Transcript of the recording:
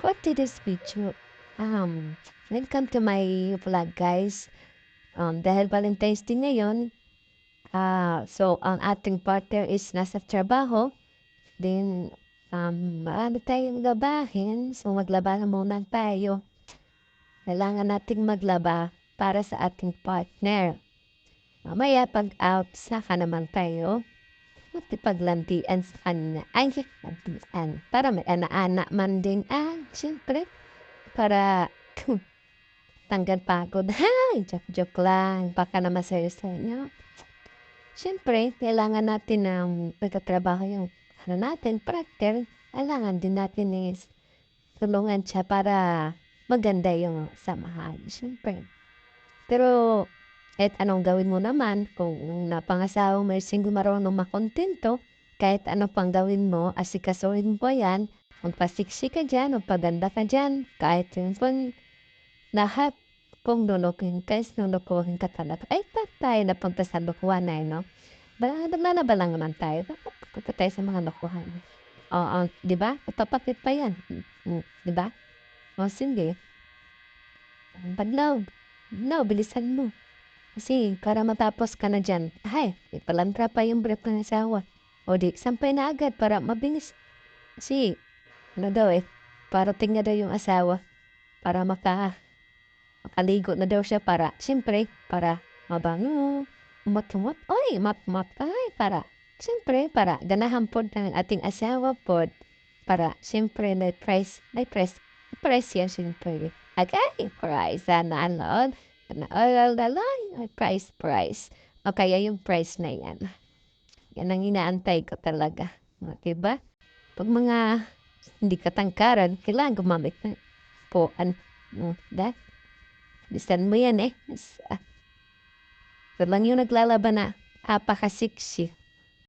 For today's video, welcome to my vlog guys. Dahil Valentine's Day ngayon, so ang ating partner is nasa trabaho. Then, marami tayong labahin. So maglaba na muna tayo. Kailangan nating maglaba para sa ating partner. Mamaya pag out, saka naman tayo magkipaglandian sa kanya. Ay, landian. Para may ana-ana man din. Siyempre, para tanggal pagod. Hay! Joke lang. Baka naman sa'yo sa inyo. Siyempre, kailangan natin ng pagkatrabaho yung natin, partner. Kailangan din natin is tulungan siya para maganda yung samahan. Siyempre. Pero, anong gawin mo naman kung napangasawa mo single marunong makontento, kahit ano pang gawin mo, asikasuhin mo yan, magpasiksi ka dyan, magpaganda ka dyan, kahit yung lahat kung lulukuhin ka, lulukuhin ka talaga. Ay, tayo na punta sa lukuhan na no? Naglalaba lang naman tayo. Punta tayo sa mga lukuhan. Oo, di ba? Ipapakit pa yan. Di ba? O, sige. Paglaw. No, bilisan mo. Kasi para matapos ka na dyan, ay, ipalantra pa yung brief ng asawa. O di, sampay na agad para mabilis. Kasi, ano daw parating na daw yung asawa para makaligo na daw siya para, siyempre, para mabango, umat-umat, ay, mat-mat, ay, para, siyempre, para ganahan po ng ating asawa po, para, siyempre, price yan, siyempre. Agay, price, sana, ano, price. O kaya yung price na yan. Yan ang inaantay ko talaga. O, diba? Pag mga hindi katangkaran, kailangan gumamit ng puan. That, lisan mo yan Ito lang yung naglalaban na apakasiksi.